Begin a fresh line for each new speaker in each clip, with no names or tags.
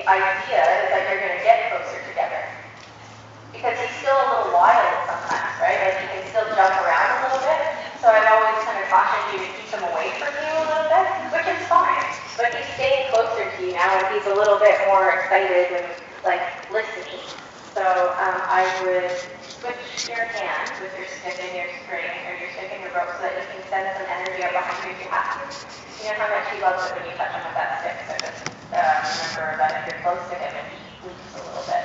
idea is that you're going to get closer together. Because he's still a little wild sometimes, right? Like he can still jump around a little bit. So I've always kind of cautioned you to keep him away from you a little bit, which is fine. But he's staying closer to you now and he's a little bit more excited and like listening. So I would switch your hand with your stick and your string or your stick and your rope so that you can send some energy up behind you if you have to. You know how much he loves it when you touch him with that stick. So just remember that if you're close to him and he leaps a little bit.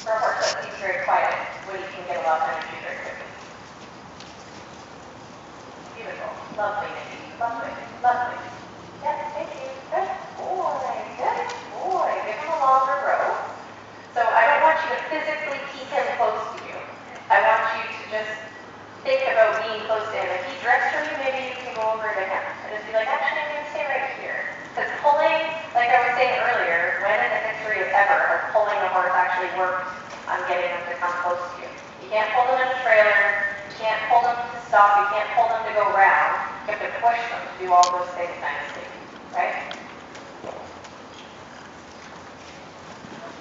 For a horse that seems very quiet, when you can get a lot of energy very quickly. Beautiful. Lovely, Nikki. Lovely. Lovely. Yep, thank you. Good boy. Good boy. Give him a longer rope. So I don't want you to physically keep him close to you. I want you to just think about being close to him. If he drifts from you, maybe you can go over to him and just be like, actually, I'm going to stay right here. Because pulling, like I was saying earlier, when in the history of ever has pulling a horse actually worked on getting them to come close to you. You can't pull them in a trailer, you can't pull them to stop, you can't pull them to go round. You have to push them to do all those things nicely, right?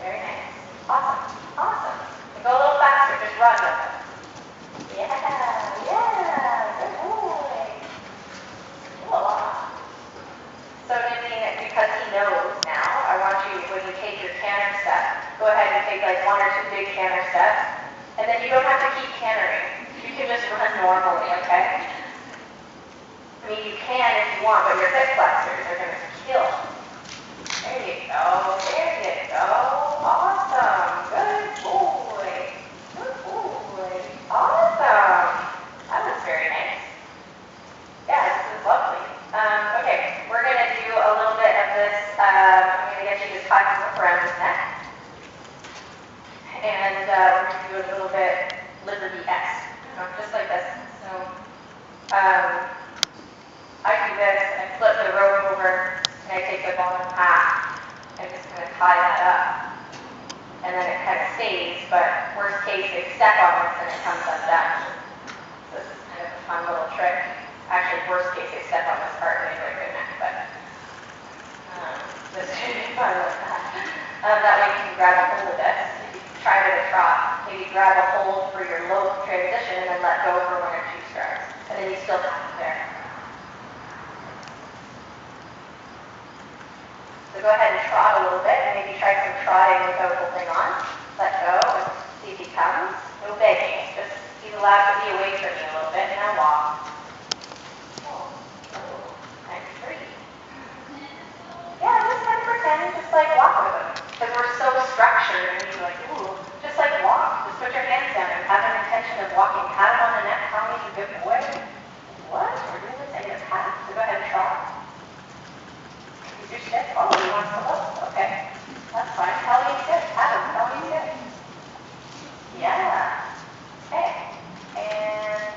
Very nice. Awesome. Awesome. And go a little faster, just run with it. Yeah, good boy. Cool. So Danique, because he knows now, I want you, when you take your canter step, go ahead and take like 1 or 2 big canter steps, and then you don't have to keep cantering. You can just run normally, okay? I mean, you can if you want, but your hip flexors are going to kill. There you go. There you go. Awesome. Good boy. Good boy. Awesome. That was very nice. Yeah, this is lovely. Okay, we're going to do a little bit of this. I'm going to get you to tie him around his neck. And we're going to do a little bit Liberty-esque, just like this. So I do this, I flip the rope over, and I take the bottom half, and I'm just going to tie that up. And then it kind of stays, but worst case, they step on this and it comes undone. So this is kind of a fun little trick. Actually, worst case, they step on this part and they break their neck, but this should be fun with that. That way you can grab a hold of this. If you try with a trot, maybe grab a hold for your low transition and then let go for 1 or 2 strides. And then you still have it there. So go ahead and trot a little bit, and maybe try some trotting without holding on. Let go and see if he comes. No begging, just he's allowed to be away from you a little bit. Now walk. Yeah, just kind of pretend, just like walk with him. Because we're so structured, and you're like, ooh, just like walk. Just put your hands down and have an intention of walking. Pat him on the neck, tell me he's a good boy. What? We're doing this? I get a pat? So go ahead and trot. Use your stick. Oh, he wants to look. Okay. That's fine. Tell me he's good. Pat him. Tell me he's good. Yeah. Okay. And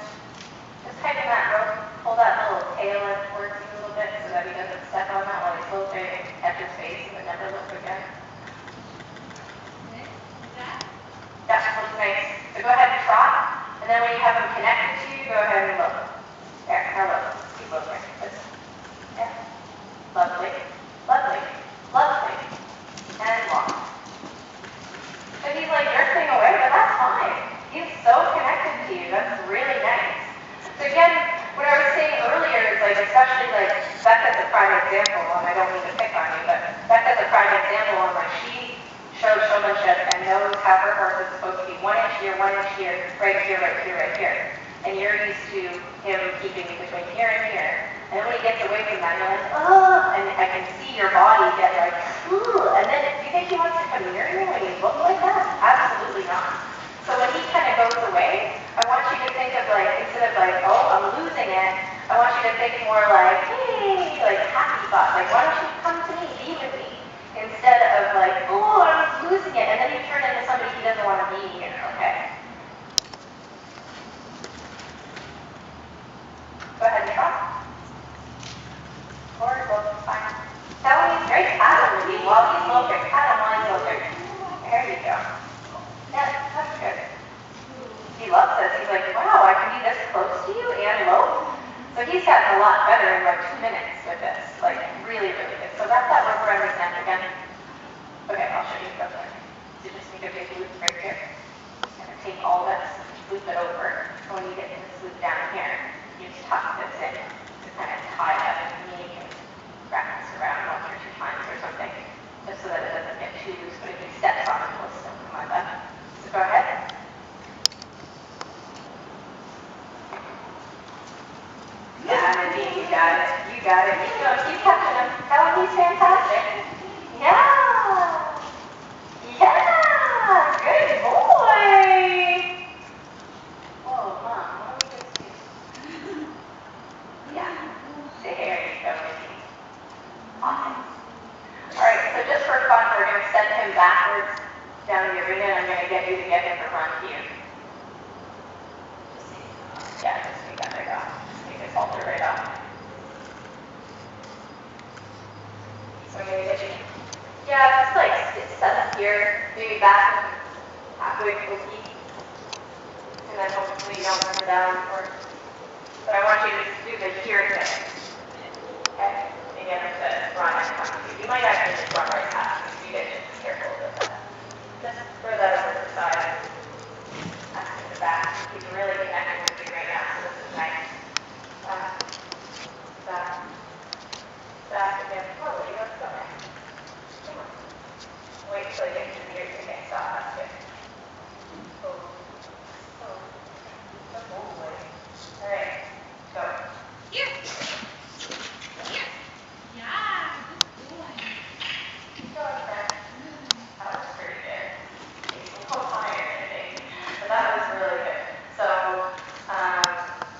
just tighten that rope. Pull that little tail in towards you a little bit so that he doesn't step on that while he's loping and catch his face and then never look again. Yeah, looks nice. So go ahead and trot, and then when you have him connected to you, go ahead and look. There, now look. Keep looking. Yeah. Lovely. Lovely. Lovely. And walk. So he's like drifting away, but that's fine. He's so connected to you. That's really nice. So again, what I was saying earlier is like, especially like, Becca's a prime example, and I don't mean to pick on you, but Becca's a prime example on like, she shows showmanship and knows how her horse is supposed to be 1 inch here, 1 inch here, right here, right here, right here. And you're used to him keeping you between here and here. And then when he gets away from that, you're like, oh, and I can see your body get like, ooh, and then do you think he wants to come near you when you look like that? Absolutely not. So when he kind of goes away, I want you to think of like, instead of like, oh, I'm losing it, I want you to think more like, hey, like happy thoughts. Like, why don't you come to me, be with me? Instead of like, oh, I'm losing it. And then you turn into somebody he doesn't want to be here, okay? Go ahead and trot. Or look, fine. That one is great. Pat him with you while he's looking. Pat him while he's looking. There you go. Yeah, that's good. He loves this. He's like, wow, I can be this close to you and low. So he's gotten a lot better in like 2 minutes with this. Like, really, really good. So wrap that rope around his neck again. Okay, I'll show you from there. So just make a big loop right here. And then take all this, loop it over. And when you get to this loop down here, you just tuck this in to kind of tie up, and you can wrap this around 1 or 2 times or something, just so that it doesn't get too loose, but if he steps on it, it will still come undone. So go ahead. Yeah, Nadine, you got it. You got it. Keep going. Keep catching him. Helen, he's fantastic. Yeah. Yeah. Good boy. Oh, Mom, what do we just do? Yeah. There you go, Nadine. Awesome. All right, so just for fun, we're going to send him backwards down the arena, and I'm going to get you to get him to run here. Yeah, just take that right off. Just take his halter right off. So I'm going to get you. Yeah, just like set up here, maybe back halfway to the peak. And then hopefully you don't run it down. But I want you to do the here thing. Okay? And get him to run in front of you. You might actually just run right past him. You guys just be careful with that. Just throw that over to the side. That's in the back. He's really connecting with you right now, so this is nice. Back again. Slowly. Let's go there. Come on. Wait till you get to the ears. Okay, stop. That's good. Oh. Good boy. All right. Go. Here. Here. Yeah. Good boy. Keep going, friend. That was pretty good. He's a little tired today, but that was really good. So, I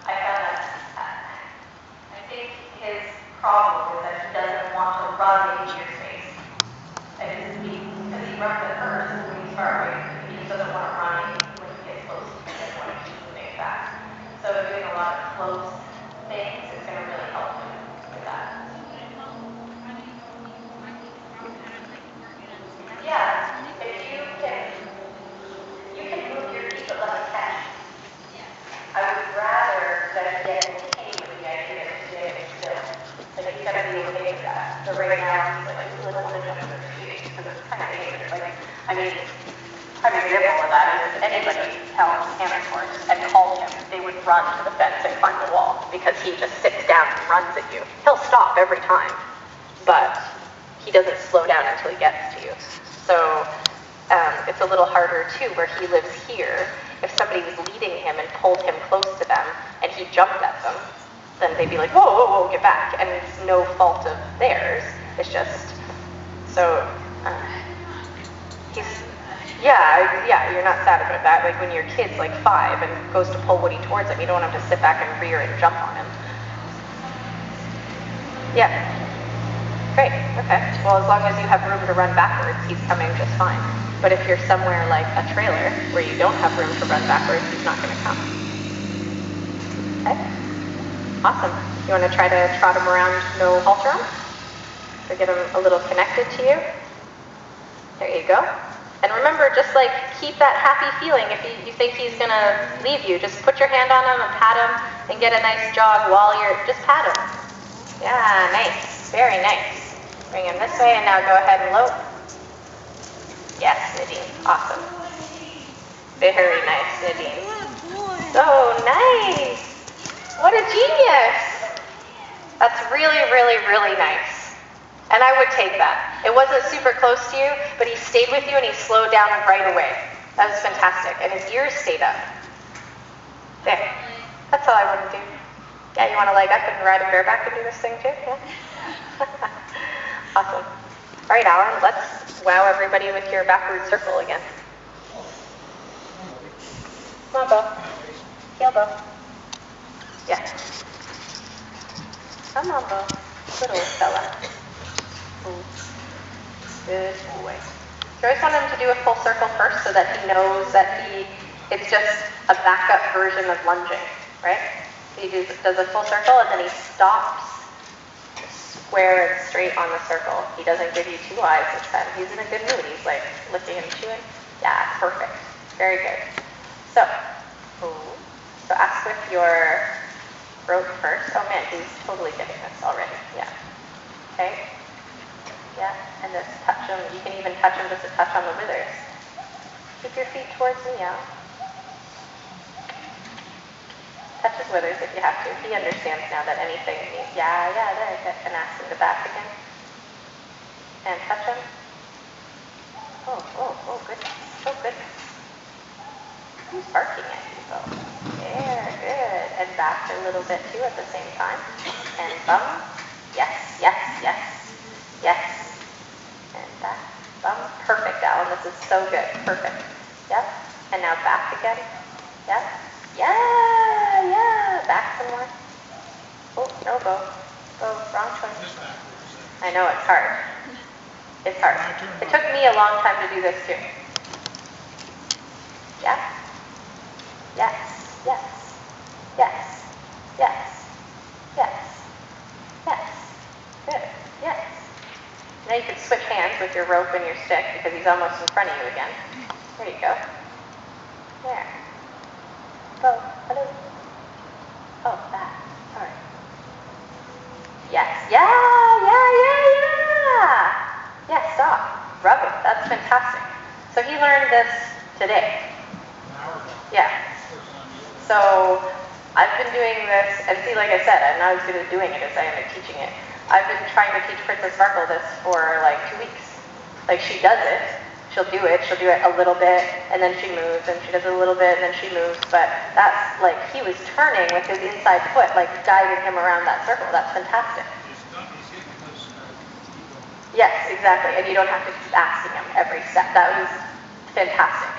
found that I think his problem is that he doesn't want to run into your face. Because he runs at first when he's far away. He just doesn't want to run when he gets close. He doesn't want to keep moving fast. So doing a lot of close things is going to really help him with that. Yeah, if you can move your feet but let him catch. I would rather that he get okay with the idea of standing still. Like he's got to be okay with that. So right now he's like, I really want to jump over the feet because it's kind of dangerous. Like, I mean, prime example of that is if anybody held Hannah's horse and called him, they would run to the fence and climb the wall because he just sits down and runs at you. He'll stop every time, but he doesn't slow down until he gets to you. So it's a little harder too where he lives here. If somebody was leading him and pulled him close to them and he jumped at them, then they'd be like, whoa, whoa, whoa, get back. And it's no fault of theirs. It's just, so yeah, you're not sad about that. Like when your kid's like 5 and goes to pull Woody towards him, you don't want him to sit back and rear and jump on him. Yeah. Great, okay. Well, as long as you have room to run backwards, he's coming just fine. But if you're somewhere like a trailer where you don't have room to run backwards, he's not going to come. Okay? Awesome. You want to try to trot him around no halter on? So get him a little connected to you. There you go. And remember, just like keep that happy feeling. If you think he's going to leave you, just put your hand on him and pat him and get a nice jog while you're, just pat him. Yeah, nice. Very nice. Bring him this way and now go ahead and lope. Yes, Nadine. Awesome. Very nice, Nadine. So nice. What a genius. That's really, really, really nice. And I would take that. It wasn't super close to you, but he stayed with you and he slowed down right away. That was fantastic. And his ears stayed up. There. That's all I want to do. Yeah, you want to leg up and ride him bareback and do this thing too? Yeah. Awesome. All right, Alan, let's wow everybody with your backward circle again. Come on, Bo. Heel, Bo. Yeah. Come on, Bo. Little fella. Ooh. Good boy. You always want him to do a full circle first so that he knows that it's just a backup version of lunging, right? He does a full circle and then he stops square and straight on the circle. He doesn't give you 2 eyes this time. He's in a good mood. He's like licking and chewing. Yeah, perfect. Very good. So ask with your throat first. Oh man, he's totally getting this already. Yeah. Okay. Yeah, and just touch them. You can even touch them just a touch on the withers. Keep your feet towards me, yeah. Touch his withers if you have to. He understands now that anything means, yeah, there, good. And ask him to back again. And touch him. Oh, goodness. Oh, goodness. Who's barking at you, though? There, good. And back a little bit, too, at the same time. And bum. Yes. And back. Bum. Perfect, Alan. This is so good. Perfect. Yep. And now back again. Yep. Yeah. Back some more. Oh, no, go. Wrong choice. I know, it's hard. It's hard. It took me a long time to do this, too. Yeah. Yes. Good. Yes. Now you can switch hands with your rope and your stick because he's almost in front of you again. There you go. There. Go. Hello. Oh, that. All right. Yes. Yeah. Yeah, stop. Rub it. That's fantastic. So he learned this today. Yeah. So I've been doing this, and see, like I said, I'm not as good at doing it as I am at teaching it. I've been trying to teach Princess Sparkle this for like 2 weeks. Like she does it. She'll do it a little bit, and then she moves, and she does it a little bit, and then she moves. But that's like, he was turning with his inside foot, like guiding him around that circle. That's fantastic. Yes, exactly. And you don't have to keep asking him every step. That was fantastic.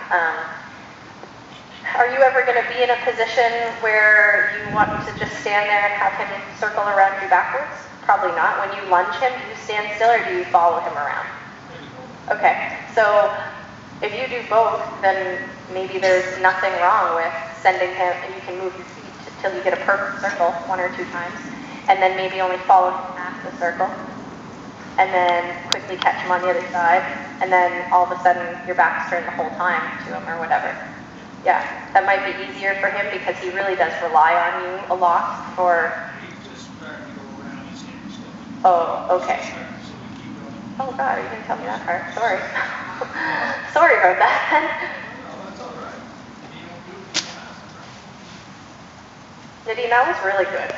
Are you ever going to be in a position where you want to just stand there and have him circle around you backwards? Probably not. When you lunge him, do you stand still or do you follow him around? Okay, so if you do both, then maybe there's nothing wrong with sending him, and you can move your feet till you get a perfect circle 1 or 2 times, and then maybe only follow him half the circle, and then quickly catch him on the other side, and then all of a sudden your back's turned the whole time to him or whatever. Yeah, that might be easier for him because he really does rely on you a lot for... Oh, okay. Oh God, you didn't tell me that part. Sorry. Sorry about that. Nadine, that was really good.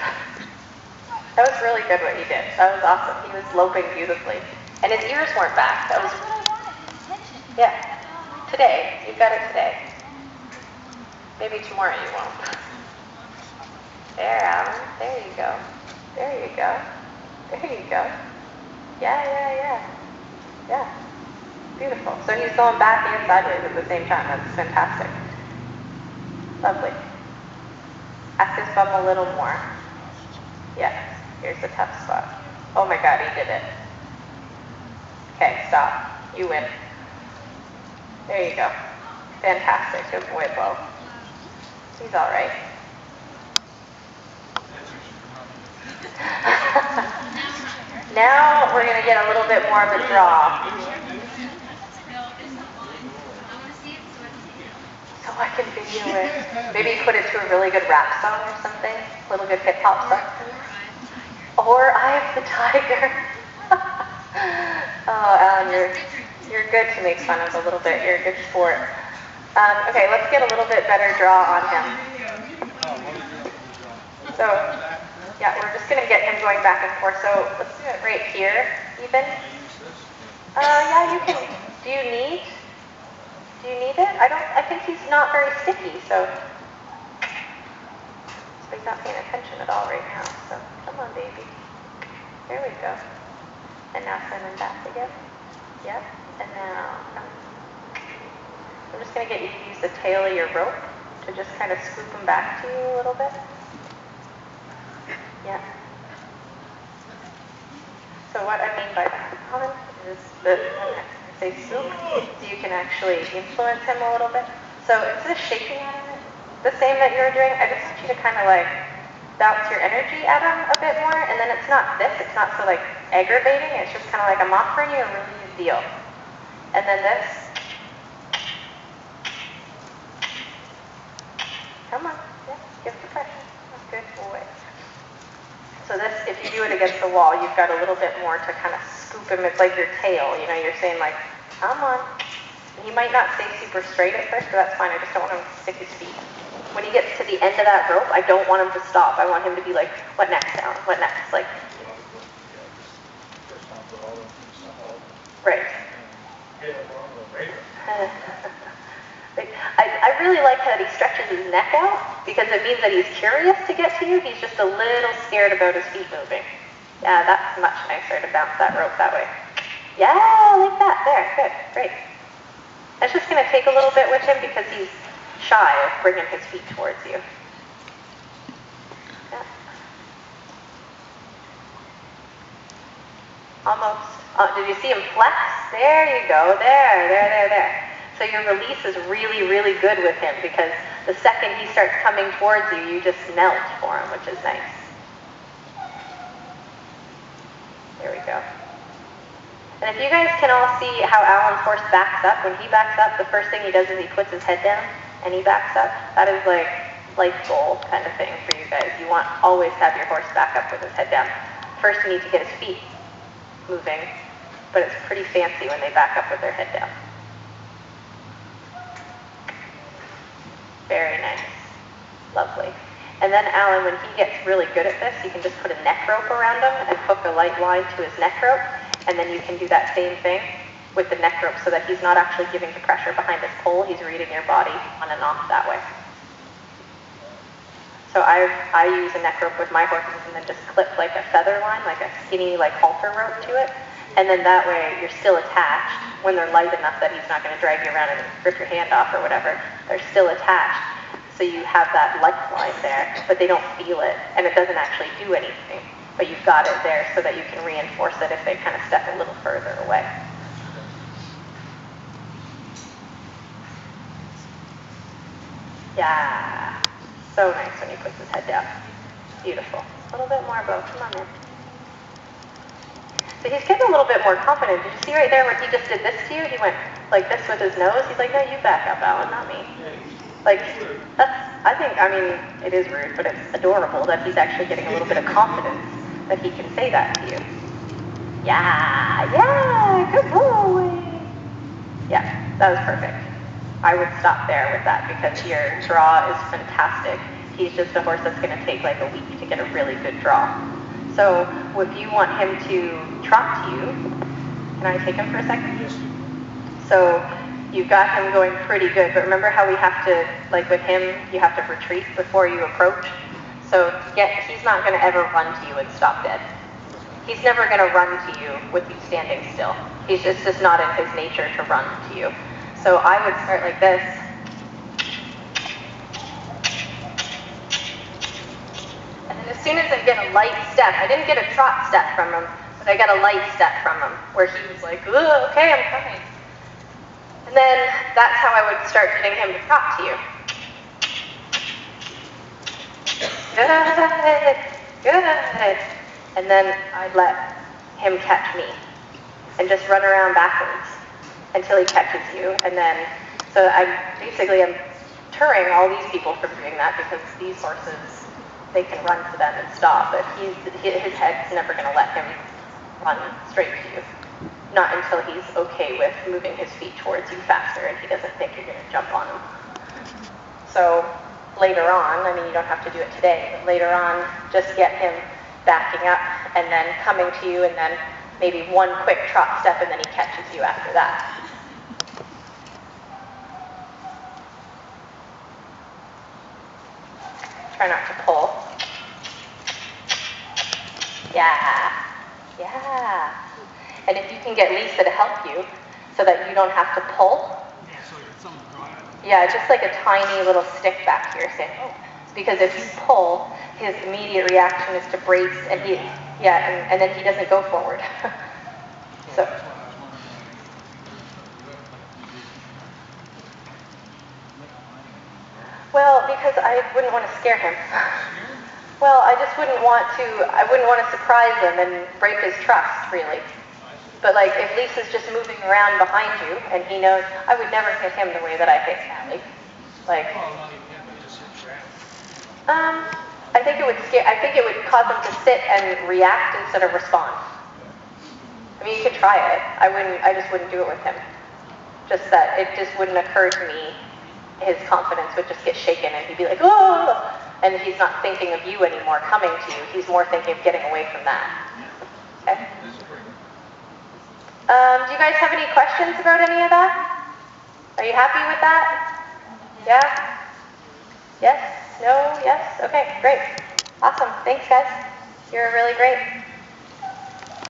That was really good what he did. That was awesome. He was loping beautifully. And his ears weren't back. That was... Yeah. Today. You've got it today. Maybe tomorrow you won't. There, Alan. There you go. Yeah. Beautiful. So he's going back and sideways at the same time. That's fantastic. Lovely. Ask his bum a little more. Yes. Here's the tough spot. Oh my God, he did it. Okay, stop. You win. There you go. Fantastic. Good boy, Bo. He's all right. Now we're going to get a little bit more of a draw. So I can video it. Maybe put it to a really good rap song or something. A little good hip hop song. Or Eye of the Tiger. Oh, Alan, you're good to make fun of a little bit. You're a good sport. Okay, let's get a little bit better draw on him. So, yeah, we're just going to get him going back and forth. So let's do it right here, even. Yeah, you can. Do you need it? I think he's not very sticky, so he's not paying attention at all right now. So come on, baby. There we go. And now send him back again. Yep. And now I'm just going to get you to use the tail of your rope to just kind of scoop him back to you a little bit. Yeah. So what I mean by that is that when I say scoop, you can actually influence him a little bit. So instead of shaking at him, the same that you were doing, I just want you to kind of like bounce your energy at him a bit more, and then it's not so like aggravating, it's just kind of like I'm offering you a really good deal. And then this. Come on, yeah, give the pressure. Good boy. So this, if you do it against the wall, you've got a little bit more to kind of scoop
scoop him. It's like your tail, you know, you're saying like, come on. He might not stay super straight at first, but that's fine. I just don't want him to stick his feet. When he gets to the end of that rope, I don't want him to stop. I want him to be like, what next, Alan? What next? Like, right. I really like how he stretches his neck out because it means that he's curious to get to you. He's just a little scared about his feet moving. Yeah, that's much nicer to bounce that rope that way. Yeah, like that. There, good, great. It's just going to take a little bit with him because he's shy of bringing his feet towards you. Yeah. Almost. Did you see him flex? There you go. There. So your release is really, really good with him because the second he starts coming towards you, you just melt for him, which is nice. There we go. And if you guys can all see how Alan's horse backs up, when he backs up, the first thing he does is he puts his head down and he backs up. That is like life goal kind of thing for you guys. You want always to have your horse back up with his head down. First you need to get his feet moving, but it's pretty fancy when they back up with their head down. Very nice. Lovely. And then Alan, when he gets really good at this, you can just put a neck rope around him and hook a light line to his neck rope. And then you can do that same thing with the neck rope so that he's not actually giving the pressure behind his pole. He's reading your body on and off that way. So I use a neck rope with my horses and then just clip like a feather line, like a skinny like halter rope to it. And then that way you're still attached when they're light enough that he's not going to drag you around and rip your hand off or whatever. They're still attached. So you have that lifeline there, but they don't feel it, and it doesn't actually do anything. But you've got it there so that you can reinforce it if they kind of step a little further away. Yeah. So nice when he puts his head down. Beautiful. A little bit more bow. Come on in. So he's getting a little bit more confident. Did you see right there when he just did this to you? He went like this with his nose. He's like, no, you back up, Alan, not me. Like, I mean, it is rude, but it's adorable that he's actually getting a little bit of confidence that he can say that to you. Yeah, good boy. Yeah, that was perfect. I would stop there with that because your draw is fantastic. He's just a horse that's going to take like a week to get a really good draw. So if you want him to trot to you, can I take him for a second?
Yes.
So you've got him going pretty good, but remember how we have to, like with him, you have to retreat before you approach? So he's not going to ever run to you and stop dead. He's never going to run to you with you standing still. It's just not in his nature to run to you. So I would start like this. And then as soon as I get a light step, I didn't get a trot step from him, but I got a light step from him where he was like, "Ooh, okay, I'm coming." And then that's how I would start getting him to trot to you. Good. And then I'd let him catch me and just run around backwards until he catches you. And then, so I'm deterring all these people from doing that because these horses, they can run to them and stop, but his head's never going to let him run straight to you. Not until he's okay with moving his feet towards you faster and he doesn't think you're going to jump on him. So later on, I mean, you don't have to do it today, but later on, just get him backing up and then coming to you and then maybe one quick trot step and then he catches you after that. Try not to pull. Yeah. And if you can get Lisa to help you so that you don't have to pull. Yeah, just like a tiny little stick back here saying, oh. Because if you pull, his immediate reaction is to brace and and then he doesn't go forward. So. Well, because I wouldn't want to scare him. Well, I wouldn't want to surprise him and break his trust, really. But like, if Lisa's just moving around behind you, and he knows, I would never hit him the way that I hit Sally. Like, I think it would cause him to sit and react instead of respond. I mean, you could try it. I just wouldn't do it with him. Just that it just wouldn't occur to me. His confidence would just get shaken and he'd be like, oh, and he's not thinking of you anymore coming to you. He's more thinking of getting away from that. Okay. Do you guys have any questions about any of that? Are you happy with that? Yeah? Yes? No? Yes? Okay, great. Awesome. Thanks, guys. You're really great.